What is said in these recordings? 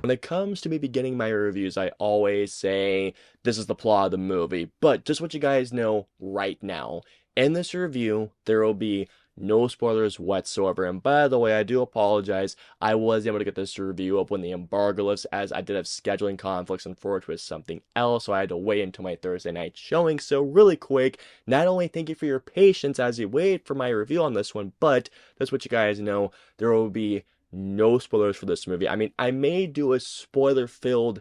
When it comes to me beginning my reviews, I always say this is the plot of the movie, but just what you guys know right now, in this review, there will be no spoilers whatsoever. And by the way, I do apologize. I was able to get this review up when the embargo lifts, as I did have scheduling conflicts and forward with something else, so I had to wait until my Thursday night showing. So really quick, not only thank you for your patience as you wait for my review on this one, but that's what you guys know, there will be no spoilers for this movie. I mean, I may do a spoiler-filled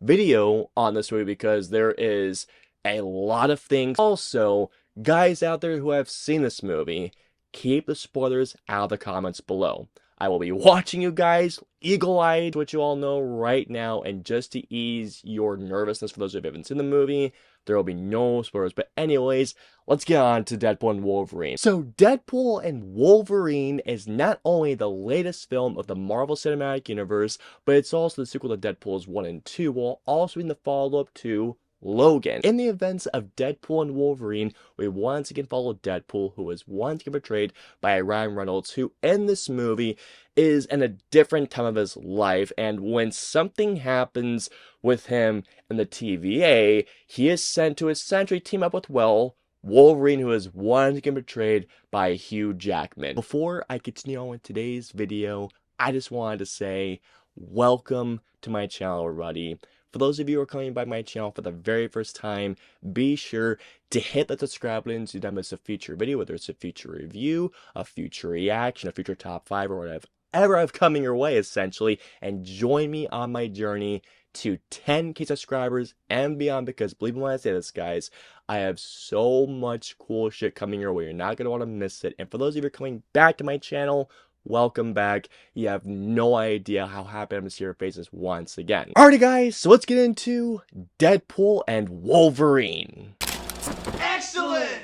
video on this movie because there is a lot of things. Also, guys out there who have seen this movie, keep the spoilers out of the comments below. I will be watching you guys eagle-eyed, which you all know right now, and just to ease your nervousness for those who haven't seen the movie, there will be no spoilers. But anyways, let's get on to Deadpool and Wolverine. So Deadpool and Wolverine is not only the latest film of the Marvel Cinematic Universe, but it's also the sequel to Deadpool's 1 and 2, while also being the follow-up to Logan. In the events of Deadpool and Wolverine, we once again follow Deadpool, who was once again portrayed by Ryan Reynolds, who in this movie is in a different time of his life, and when something happens with him in the TVA, he is sent to essentially team up with, well, Wolverine, who is once again portrayed by Hugh Jackman. Before I continue on with today's video, I just wanted to say welcome to my channel, everybody. For those of you who are coming by my channel for the very first time, be sure to hit that subscribe button so you don't miss a future video, whether it's a future review, a future reaction, a future top 5, or whatever I've coming your way, essentially, and join me on my journey to 10K subscribers and beyond, because believe me when I say this, guys, I have so much cool shit coming your way. You're not going to want to miss it. And for those of you who are coming back to my channel, welcome back. You have no idea how happy I'm to see your faces once again. Alrighty guys, so let's get into Deadpool and Wolverine. Excellent!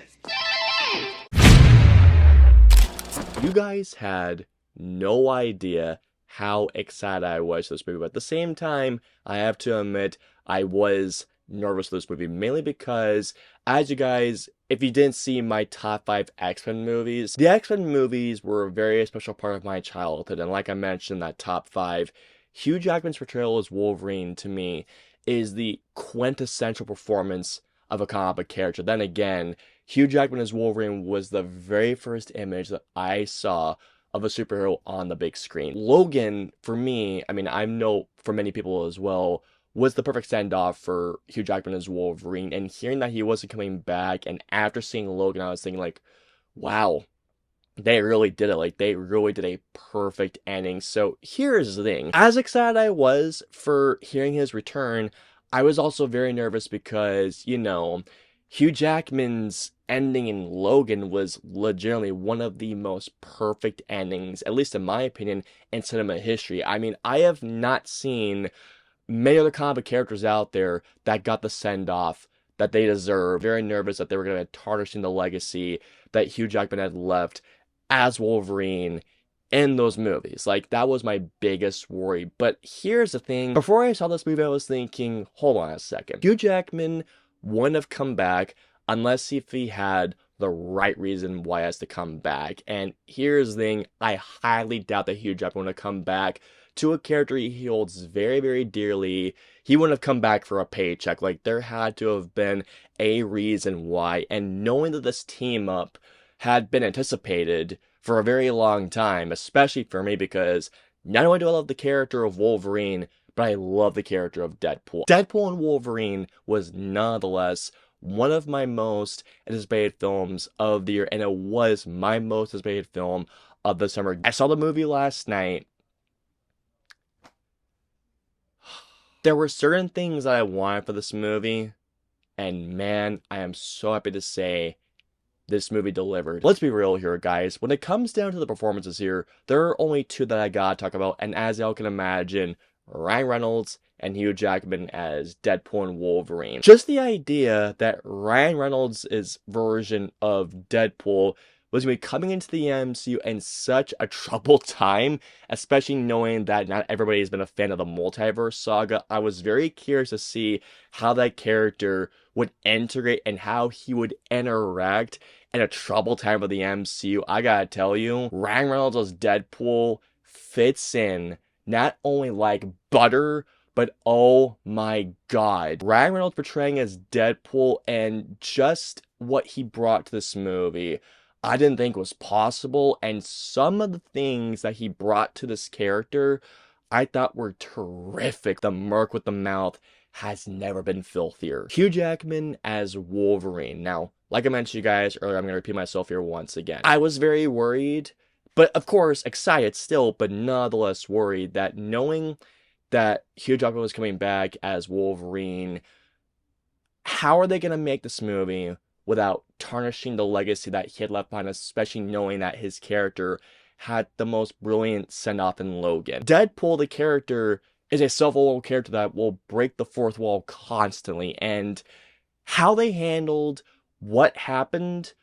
You guys had no idea how excited I was for this movie, but at the same time, I have to admit, I was nervous for this movie, mainly because, as you guys, if you didn't see my top 5 X-Men movies, the X-Men movies were a very special part of my childhood, and like I mentioned, that top 5, Hugh Jackman's portrayal as Wolverine, to me, is the quintessential performance of a comic book character. Then again, Hugh Jackman as Wolverine was the very first image that I saw of a superhero on the big screen. Logan, for me, I mean, I know for many people as well, was the perfect send-off for Hugh Jackman as Wolverine, and hearing that he wasn't coming back, and after seeing Logan, I was thinking, like, wow, they really did it. Like, they really did a perfect ending. So here's the thing. As excited I was for hearing his return, I was also very nervous because, you know, Hugh Jackman's ending in Logan was legitimately one of the most perfect endings, at least in my opinion, in cinema history. I mean, I have not seen many other comic characters out there that got the send-off that they deserve. Very nervous that they were going to tarnish the legacy that Hugh Jackman had left as Wolverine in those movies. Like, that was my biggest worry. But here's the thing. Before I saw this movie, I was thinking, hold on a second. Hugh Jackman wouldn't have come back unless if he had the right reason why he has to come back. And here's the thing. I highly doubt that Hugh Jackman would have come back to a character he holds very, very dearly. He wouldn't have come back for a paycheck. Like, there had to have been a reason why. And knowing that this team up had been anticipated for a very long time, especially for me, because not only do I love the character of Wolverine, but I love the character of Deadpool. Deadpool and Wolverine was nonetheless one of my most anticipated films of the year, and it was my most anticipated film of the summer. I saw the movie last night. There were certain things that I wanted for this movie, and man, I am so happy to say this movie delivered. Let's be real here, guys. When it comes down to the performances here, there are only 2 that I gotta talk about, and as y'all can imagine, Ryan Reynolds and Hugh Jackman as Deadpool and Wolverine. Just the idea that Ryan Reynolds' version of Deadpool was going to be coming into the MCU in such a troubled time, especially knowing that not everybody has been a fan of the multiverse saga. I was very curious to see how that character would integrate and how he would interact in a troubled time of the MCU. I gotta tell you, Ryan Reynolds as Deadpool fits in not only like butter, but oh my god. Ryan Reynolds portraying as Deadpool and just what he brought to this movie, I didn't think was possible. And some of the things that he brought to this character, I thought were terrific. The merc with the mouth has never been filthier. Hugh Jackman as Wolverine. Now, like I mentioned to you guys earlier, I'm going to repeat myself here once again. I was very worried, but of course excited still, but nonetheless worried that knowing that Hugh Jackman was coming back as Wolverine, how are they going to make this movie without tarnishing the legacy that he had left behind, especially knowing that his character had the most brilliant send-off in Logan. Deadpool, the character, is a self-aware character that will break the fourth wall constantly, and how they handled what happened,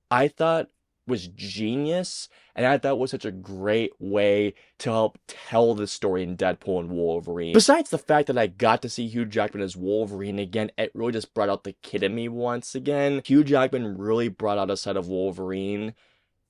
I thought was genius, and I thought was such a great way to help tell the story in Deadpool and Wolverine. Besides the fact that I got to see Hugh Jackman as Wolverine again, it really just brought out the kid in me once again. Hugh Jackman really brought out a side of Wolverine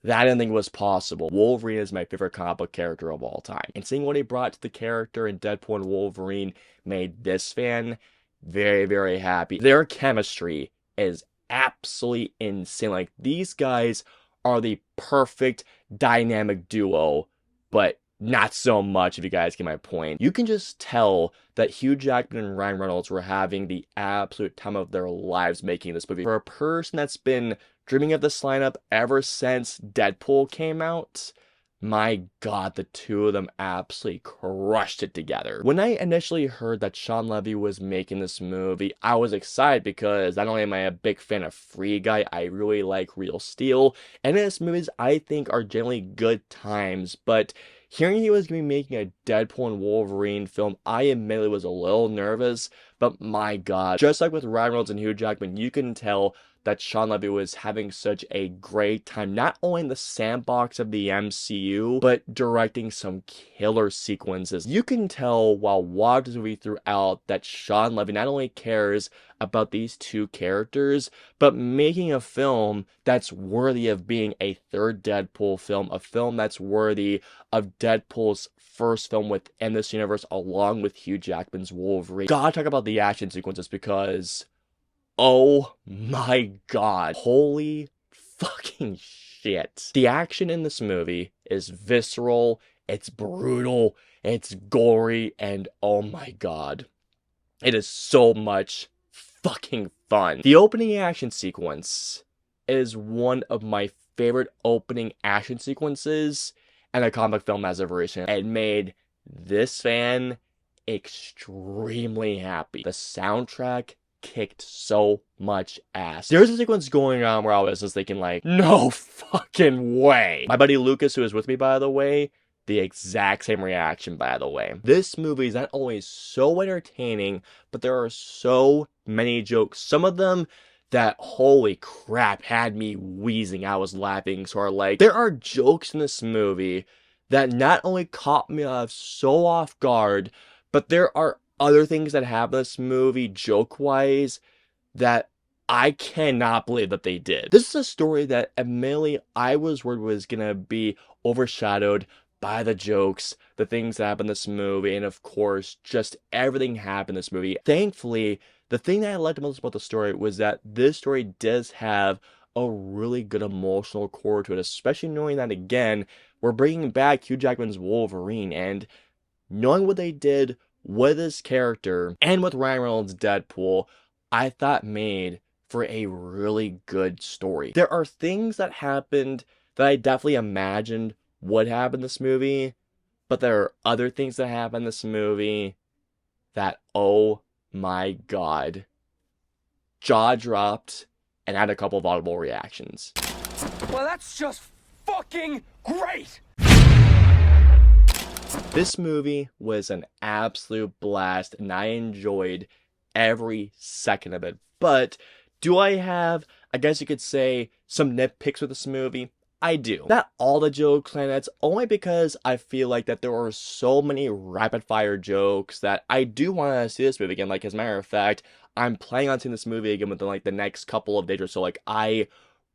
that I didn't think was possible. Wolverine is my favorite comic book character of all time, and seeing what he brought to the character in Deadpool and Wolverine made this fan very, very happy. Their chemistry is absolutely insane. Like, these guys are the perfect dynamic duo, but not so much, if you guys get my point. You can just tell that Hugh Jackman and Ryan Reynolds were having the absolute time of their lives making this movie. For a person that's been dreaming of this lineup ever since Deadpool came out, my god, the two of them absolutely crushed it together. When I initially heard that Shawn Levy was making this movie, I was excited because not only am I a big fan of Free Guy, I really like Real Steel, and his movies I think are generally good times, but hearing he was going to be making a Deadpool and Wolverine film, I admittedly was a little nervous, but my god, just like with Ryan Reynolds and Hugh Jackman, you can tell that Shawn Levy was having such a great time, not only in the sandbox of the MCU, but directing some killer sequences. You can tell while watching this movie throughout that Shawn Levy not only cares about these two characters, but making a film that's worthy of being a third Deadpool film, a film that's worthy of Deadpool's first film within this universe, along with Hugh Jackman's Wolverine. Gotta talk about the action sequences because, oh my god, holy fucking shit. The action in this movie is visceral, it's brutal, it's gory, and oh my god, it is so much fucking fun. The opening action sequence is one of my favorite opening action sequences in a comic film as of recent. It made this fan extremely happy. The soundtrack kicked so much ass. There's a sequence going on where I was just thinking like, no fucking way. My buddy Lucas, who is with me by the way, the exact same reaction by the way. This movie is not only so entertaining, but there are so many jokes. Some of them that, holy crap, had me wheezing. I was laughing so hard. Like, there are jokes in this movie that not only caught me so off guard, but there are other things that happen in this movie joke-wise that I cannot believe that they did. This is a story that admittedly I was worried was gonna be overshadowed by the jokes, the things that happen in this movie, and of course, just everything happened in this movie. Thankfully, the thing that I liked most about the story was that this story does have a really good emotional core to it, especially knowing that, again, we're bringing back Hugh Jackman's Wolverine, and knowing what they did with his character and with Ryan Reynolds' Deadpool, I thought made for a really good story. There are things that happened that I definitely imagined would happen in this movie, but there are other things that happen in this movie that, oh my god, jaw dropped and had a couple of audible reactions. Well, that's just fucking great! This movie was an absolute blast, and I enjoyed every second of it. But do I have, I guess you could say, some nitpicks with this movie? I do. Not all the jokes, and that's only because I feel like that there are so many rapid-fire jokes that I do want to see this movie again. Like, as a matter of fact, I'm planning on seeing this movie again within, like, the next couple of days or so. Like, I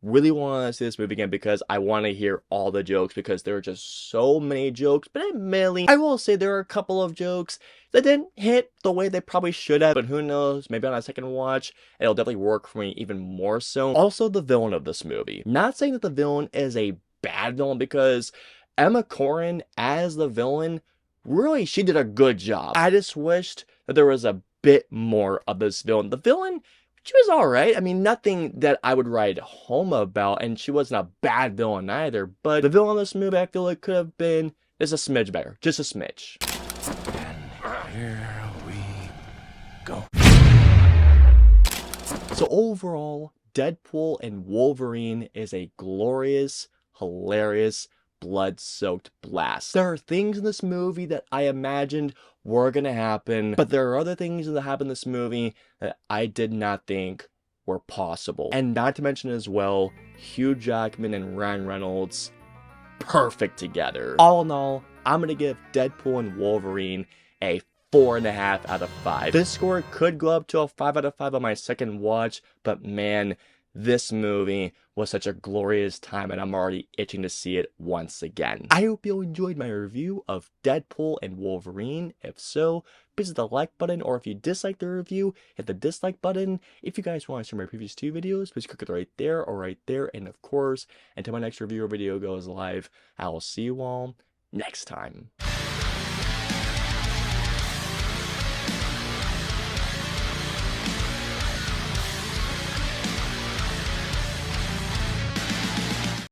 really want to see this movie again because I want to hear all the jokes because there are just so many jokes. But admittedly, I will say there are a couple of jokes that didn't hit the way they probably should have. But who knows? Maybe on a second watch, it'll definitely work for me even more so. Also, the villain of this movie. Not saying that the villain is a bad villain because Emma Corrin as the villain, really, she did a good job. I just wished that there was a bit more of this villain. The villain, she was alright. I mean, nothing that I would write home about, and she wasn't a bad villain either. But the villain in this movie, I feel it could have been just a smidge better. Just a smidge. And here we go. So overall, Deadpool and Wolverine is a glorious, hilarious, blood-soaked blast. There are things in this movie that I imagined were gonna happen, but there are other things that happen in this movie that I did not think were possible. And not to mention as well, Hugh Jackman and Ryan Reynolds, perfect together. All in all, I'm gonna give Deadpool and Wolverine a 4.5 out of 5. This score could go up to a 5 out of 5 on my second watch, but man, this movie was such a glorious time and I'm already itching to see it once again. I hope you enjoyed my review of Deadpool and Wolverine. If so, please hit the like button, or if you dislike the review, hit the dislike button. If you guys want to see my previous 2 videos, please click it right there or right there. And of course, until my next review or video goes live, I will see you all next time.